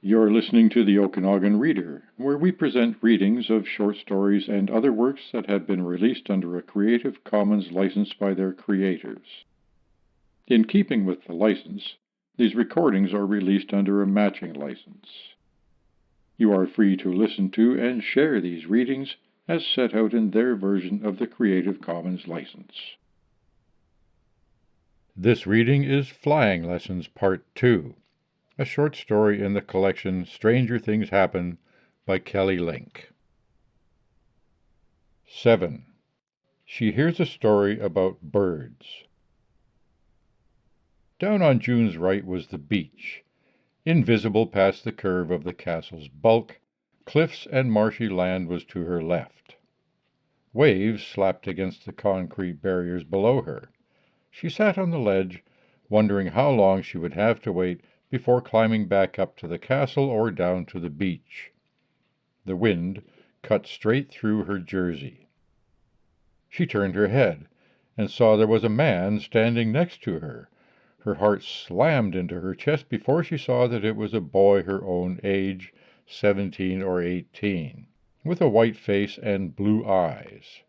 You're listening to the Okanagan Reader, where we present readings of short stories and other works that have been released under a Creative Commons license by their creators. In keeping with the license, these recordings are released under a matching license. You are free to listen to and share these readings as set out in their version of the Creative Commons license. This reading is Flying Lessons Part 2, a short story in the collection Stranger Things Happen by Kelly Link. 7. She hears a story about birds. Down on June's right was the beach, invisible past the curve of the castle's bulk. Cliffs and marshy land was to her left. Waves slapped against the concrete barriers below her. She sat on the ledge, wondering how long she would have to wait before climbing back up to the castle or down to the beach. The wind cut straight through her jersey. She turned her head and saw there was a man standing next to her. Her heart slammed into her chest before she saw that it was a boy her own age, 17 or 18, with a white face and blue eyes.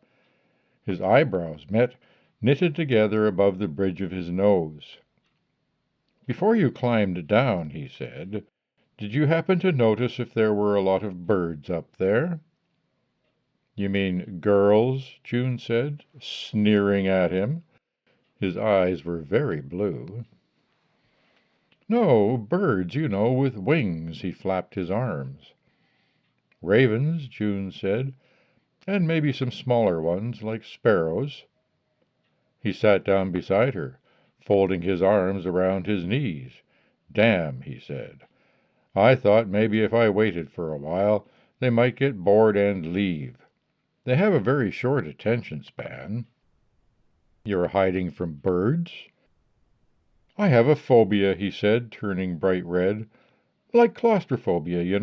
His eyebrows met, knitted together above the bridge of his nose. "Before you climbed down," he said, "did you happen to notice if there were a lot of birds up there?" "You mean girls?" June said, sneering at him. His eyes were very blue. "No, birds, with wings." He flapped his arms. "Ravens," June said, "and maybe some smaller ones, like sparrows." He sat down beside her, folding his arms around his knees. "Damn," he said. "I thought maybe if I waited for a while, they might get bored and leave. They have a very short attention span." "You're hiding from birds?" "I have a phobia," he said, turning bright red. "Like claustrophobia,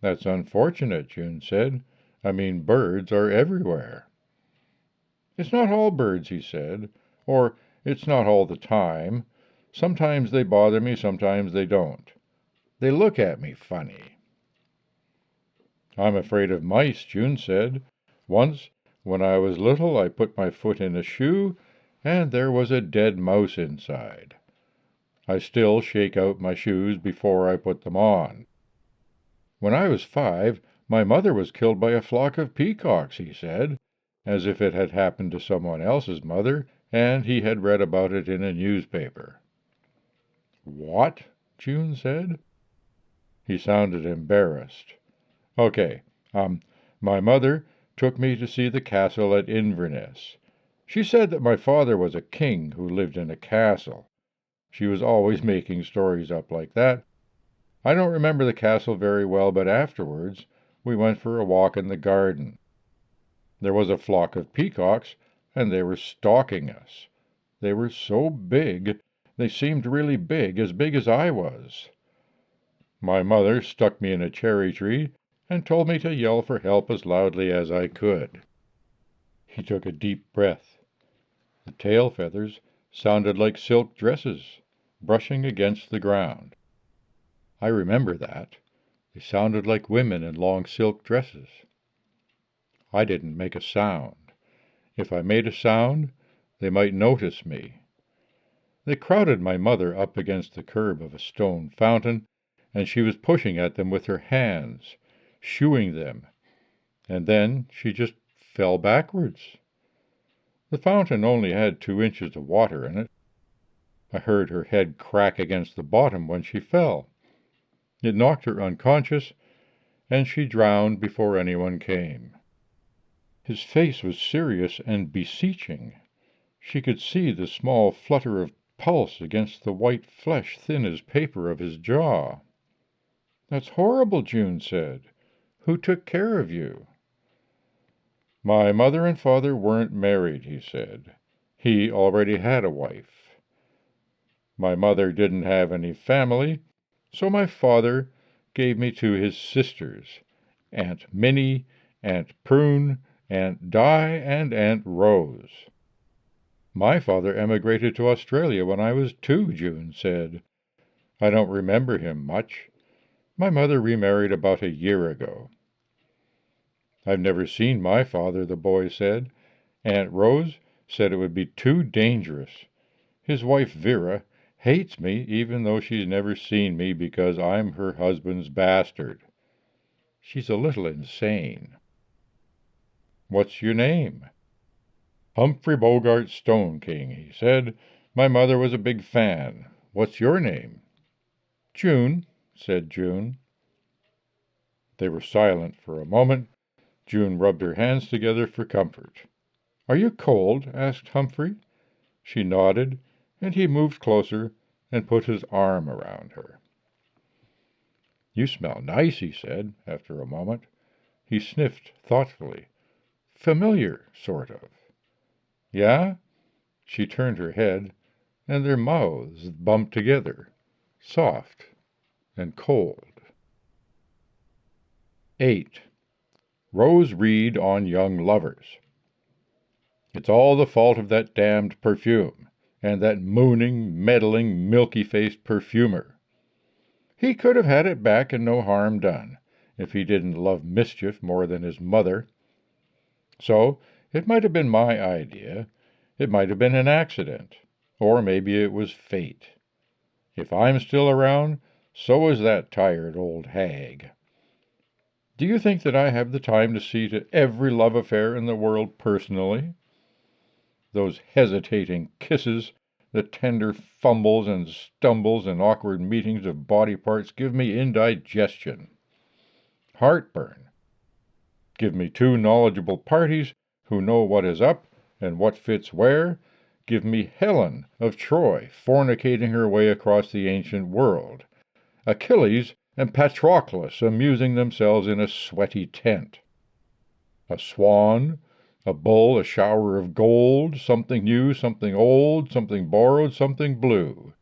"That's unfortunate," June said. "I mean, birds are everywhere." "It's not all birds," he said, "or it's not all the time. Sometimes they bother me, sometimes they don't. They look at me funny." "I'm afraid of mice," June said. "Once, when I was little, I put my foot in a shoe, and there was a dead mouse inside. I still shake out my shoes before I put them on." "When I was 5, my mother was killed by a flock of peacocks," he said, as if it had happened to someone else's mother, and he had read about it in a newspaper. "What?" June said. He sounded embarrassed. "Okay, my mother took me to see the castle at Inverness. She said that my father was a king who lived in a castle. She was always making stories up like that. I don't remember the castle very well, but afterwards we went for a walk in the garden. There was a flock of peacocks, and they were stalking us. They were so big, they seemed really big as I was. My mother stuck me in a cherry tree and told me to yell for help as loudly as I could." He took a deep breath. The tail feathers sounded like silk dresses brushing against the ground. "I remember that. They sounded like women in long silk dresses. I didn't make a sound. If I made a sound, they might notice me. They crowded my mother up against the curb of a stone fountain, and she was pushing at them with her hands, shooing them, and then she just fell backwards. The fountain only had 2 inches of water in it. I heard her head crack against the bottom when she fell. It knocked her unconscious, and she drowned before anyone came." His face was serious and beseeching. She could see the small flutter of pulse against the white flesh, thin as paper, of his jaw. "That's horrible," June said. "Who took care of you?" "My mother and father weren't married," he said. "He already had a wife. My mother didn't have any family, so my father gave me to his sisters, Aunt Minnie, Aunt Prune, Aunt Di, and Aunt Rose." "My father emigrated to Australia when I was 2, June said. I don't remember him much. My mother remarried about a year ago." "I've never seen my father," the boy said. "Aunt Rose said it would be too dangerous. His wife Vera hates me even though she's never seen me because I'm her husband's bastard. She's a little insane." "What's your name?" "Humphrey Bogart Stoneking," he said. "My mother was a big fan. What's your name?" "June," said June. They were silent for a moment. June rubbed her hands together for comfort. "Are you cold?" asked Humphrey. She nodded, and he moved closer and put his arm around her. "You smell nice," he said, after a moment. He sniffed thoughtfully. "Familiar, sort of." "Yeah?" She turned her head, and their mouths bumped together, soft and cold. 8. Rose Reed on Young Lovers. "It's all the fault of that damned perfume, and that mooning, meddling, milky-faced perfumer. He could have had it back and no harm done, if he didn't love mischief more than his mother. So it might have been my idea. It might have been an accident. Or maybe it was fate. If I'm still around, so is that tired old hag. Do you think that I have the time to see to every love affair in the world personally? Those hesitating kisses, the tender fumbles and stumbles and awkward meetings of body parts give me indigestion. Heartburn. Give me two knowledgeable parties who know what is up and what fits where. Give me Helen of Troy fornicating her way across the ancient world. Achilles and Patroclus amusing themselves in a sweaty tent. A swan, a bull, a shower of gold, something new, something old, something borrowed, something blue.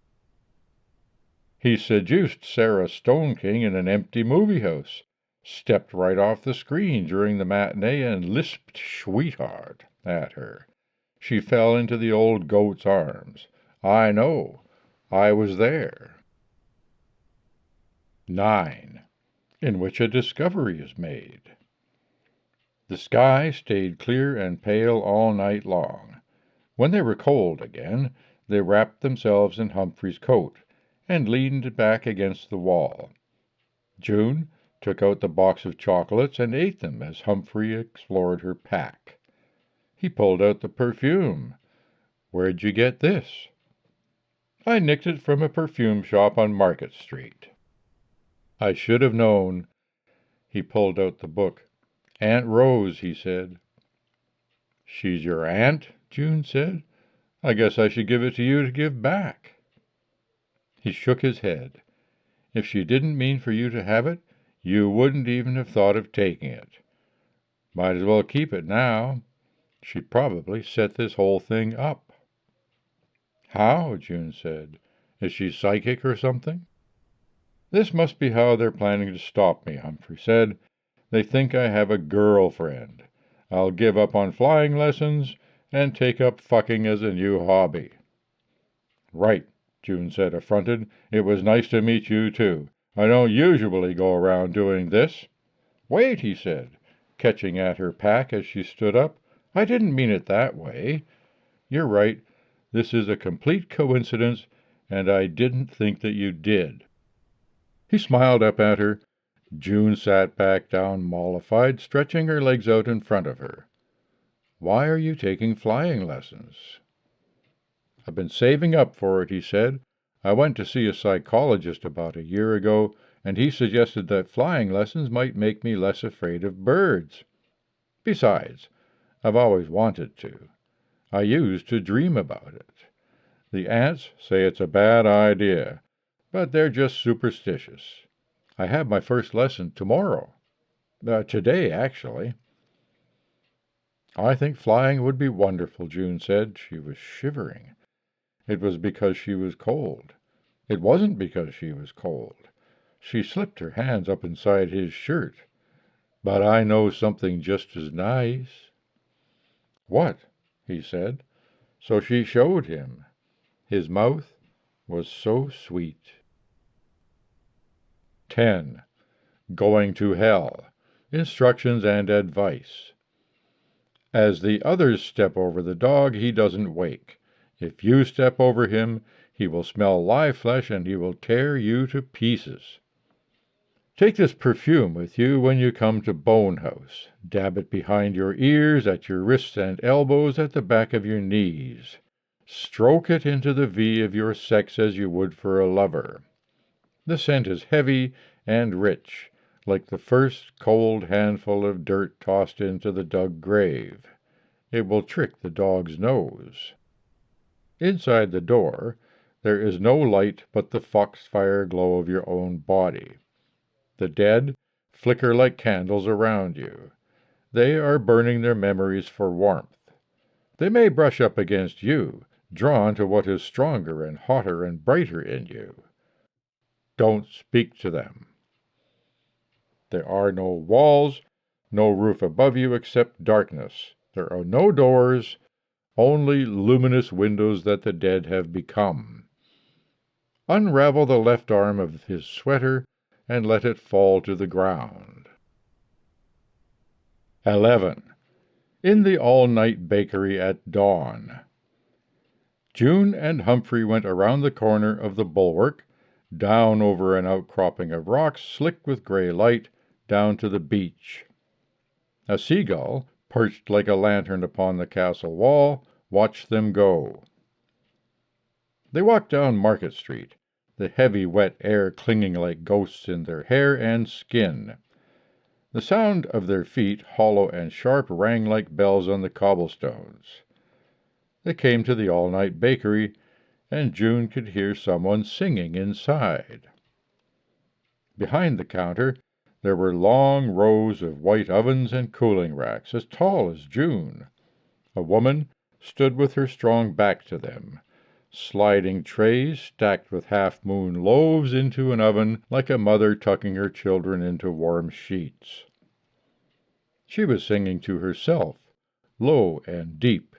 He seduced Sarah Stoneking in an empty movie house, stepped right off the screen during the matinee and lisped "sweetheart" at her. She fell into the old goat's arms. I know. I was there. 9. In which a discovery is made. The sky stayed clear and pale all night long. When they were cold again, they wrapped themselves in Humphrey's coat and leaned back against the wall. June took out the box of chocolates and ate them as Humphrey explored her pack. He pulled out the perfume. "Where'd you get this?" "I nicked it from a perfume shop on Market Street." "I should have known." He pulled out the book. "Aunt Rose," he said. "She's your aunt?" June said. "I guess I should give it to you to give back." He shook his head. "If she didn't mean for you to have it, you wouldn't even have thought of taking it. Might as well keep it now. She probably set this whole thing up." "How?" June said. "Is she psychic or something?" "This must be how they're planning to stop me," Humphrey said. "They think I have a girlfriend. I'll give up on flying lessons and take up fucking as a new hobby." "Right," June said, affronted. "It was nice to meet you, too. I don't usually go around doing this." "Wait," he said, catching at her pack as she stood up. "I didn't mean it that way. You're right. This is a complete coincidence, and I didn't think that you did." He smiled up at her. June sat back down mollified, stretching her legs out in front of her. "Why are you taking flying lessons?" "I've been saving up for it," he said. "I went to see a psychologist about a year ago, and he suggested that flying lessons might make me less afraid of birds. Besides, I've always wanted to. I used to dream about it. The ants say it's a bad idea, but they're just superstitious. I have my first lesson tomorrow. Today, actually." "I think flying would be wonderful," June said. She was shivering. It was because she was cold. It wasn't because she was cold. She slipped her hands up inside his shirt. "But I know something just as nice." "What?" he said. So she showed him. His mouth was so sweet. 10. Going to hell. Instructions and advice. As the others step over the dog, he doesn't wake. If you step over him, he will smell live flesh and he will tear you to pieces. Take this perfume with you when you come to Bone House. Dab it behind your ears, at your wrists and elbows, at the back of your knees. Stroke it into the V of your sex as you would for a lover. The scent is heavy and rich, like the first cold handful of dirt tossed into the dug grave. It will trick the dog's nose. Inside the door, there is no light but the foxfire glow of your own body. The dead flicker like candles around you. They are burning their memories for warmth. They may brush up against you, drawn to what is stronger and hotter and brighter in you. Don't speak to them. There are no walls, no roof above you except darkness. There are no doors, only luminous windows that the dead have become. Unravel the left arm of his sweater and let it fall to the ground. 11. In the all-night bakery at dawn. June and Humphrey went around the corner of the bulwark, down over an outcropping of rocks slick with gray light, down to the beach. A seagull, perched like a lantern upon the castle wall, watched them go. They walked down Market Street, the heavy wet air clinging like ghosts in their hair and skin. The sound of their feet, hollow and sharp, rang like bells on the cobblestones. They came to the all-night bakery, and June could hear someone singing inside. Behind the counter, there were long rows of white ovens and cooling racks, as tall as June. A woman stood with her strong back to them, sliding trays stacked with half-moon loaves into an oven like a mother tucking her children into warm sheets. She was singing to herself, low and deep,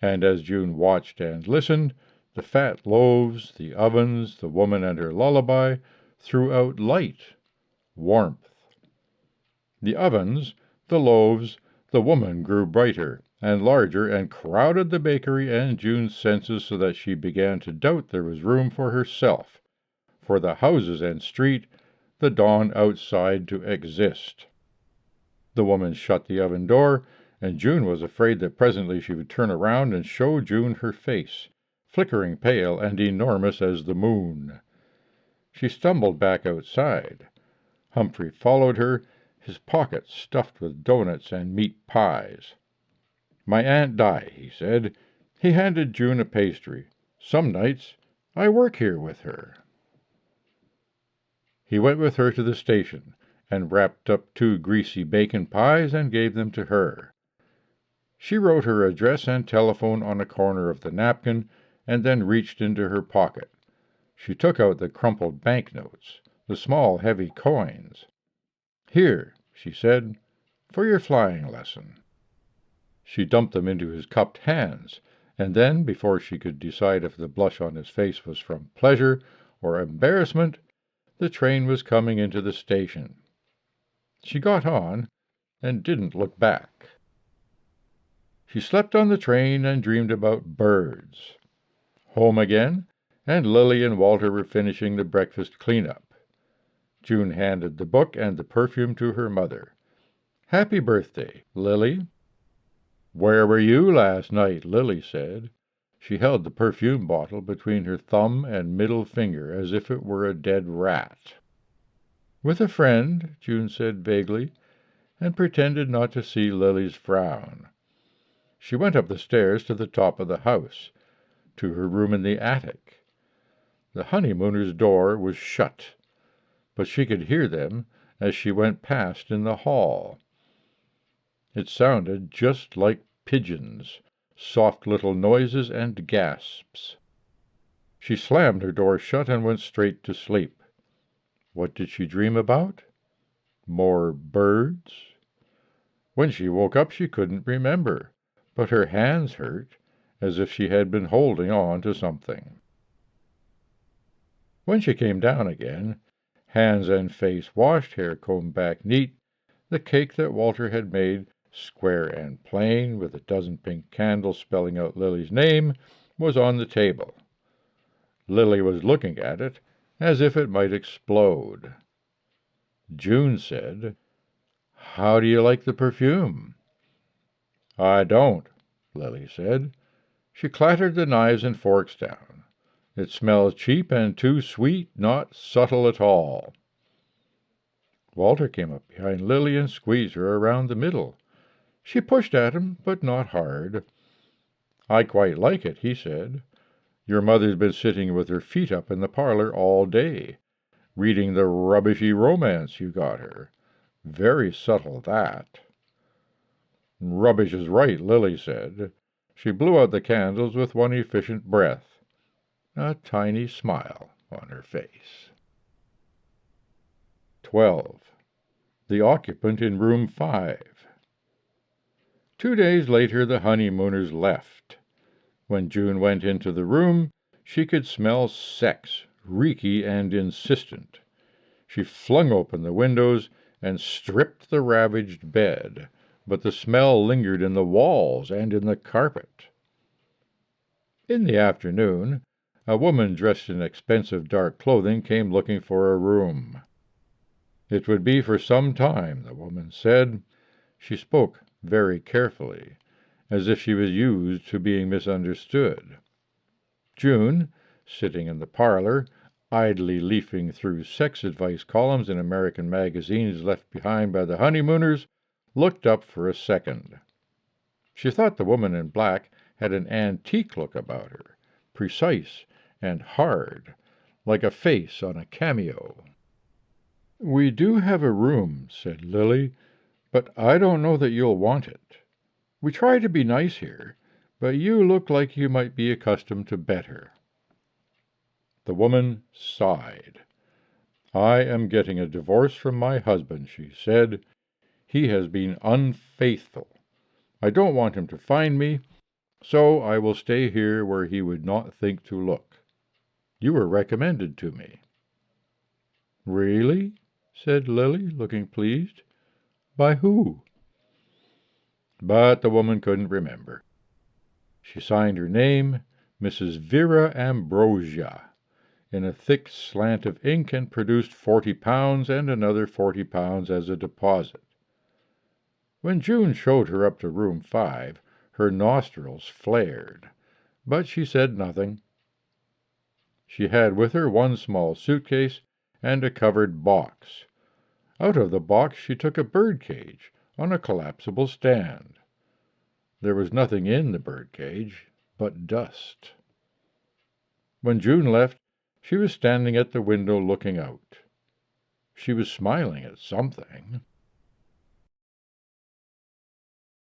and as June watched and listened, the fat loaves, the ovens, the woman and her lullaby threw out light, warmth. The ovens, the loaves, the woman grew brighter and larger and crowded the bakery and June's senses so that she began to doubt there was room for herself, for the houses and street, the dawn outside to exist. The woman shut the oven door, and June was afraid that presently she would turn around and show June her face, flickering pale and enormous as the moon. She stumbled back outside. Humphrey followed her, his pockets stuffed with doughnuts and meat pies. "My Aunt Di," he said. He handed June a pastry. "Some nights I work here with her." He went with her to the station, and wrapped up 2 greasy bacon pies and gave them to her. She wrote her address and telephone on a corner of the napkin, and then reached into her pocket. She took out the crumpled banknotes, the small heavy coins. "Here," she said, "for your flying lesson." She dumped them into his cupped hands, and then, before she could decide if the blush on his face was from pleasure or embarrassment, the train was coming into the station. She got on and didn't look back. She slept on the train and dreamed about birds. Home again, and Lily and Walter were finishing the breakfast clean-up. June handed the book and the perfume to her mother. "Happy birthday, Lily." "Where were you last night?" Lily said. She held the perfume bottle between her thumb and middle finger as if it were a dead rat. "With a friend," June said vaguely, and pretended not to see Lily's frown. She went up the stairs to the top of the house, to her room in the attic. The honeymooners' door was shut, but she could hear them as she went past in the hall. It sounded just like pigeons, soft little noises and gasps. She slammed her door shut and went straight to sleep. What did she dream about? More birds? When she woke up she couldn't remember, but her hands hurt, as if she had been holding on to something. When she came down again, hands and face washed, hair combed back neat, the cake that Walter had made, square and plain, with a dozen pink candles spelling out Lily's name, was on the table. Lily was looking at it as if it might explode. June said, "How do you like the perfume?" "I don't," Lily said. She clattered the knives and forks down. "It smells cheap and too sweet, not subtle at all." Walter came up behind Lily and squeezed her around the middle. She pushed at him, but not hard. "I quite like it," he said. "Your mother's been sitting with her feet up in the parlor all day, reading the rubbishy romance you got her. Very subtle, that." "Rubbish is right," Lily said. She blew out the candles with one efficient breath, a tiny smile on her face. 12. The Occupant in Room 5. 2 days later the honeymooners left. When June went into the room, she could smell sex, reeky and insistent. She flung open the windows and stripped the ravaged bed, but the smell lingered in the walls and in the carpet. In the afternoon, a woman dressed in expensive dark clothing came looking for a room. It would be for some time, the woman said. She spoke very carefully, as if she was used to being misunderstood. June, sitting in the parlor, idly leafing through sex advice columns in American magazines left behind by the honeymooners, looked up for a second. She thought the woman in black had an antique look about her, precise and hard, like a face on a cameo. "We do have a room," said Lily, "but I don't know that you'll want it. We try to be nice here, but you look like you might be accustomed to better." The woman sighed. "I am getting a divorce from my husband," she said. "He has been unfaithful. I don't want him to find me, so I will stay here where he would not think to look. You were recommended to me." "Really?" said Lily, looking pleased. "By who?" But the woman couldn't remember. She signed her name, Mrs. Vera Ambrosia, in a thick slant of ink, and produced £40 and another £40 as a deposit. When June showed her up to room 5, her nostrils flared, but she said nothing. She had with her one small suitcase and a covered box. Out of the box she took a bird-cage on a collapsible stand. There was nothing in the bird-cage but dust. When June left, she was standing at the window looking out. She was smiling at something.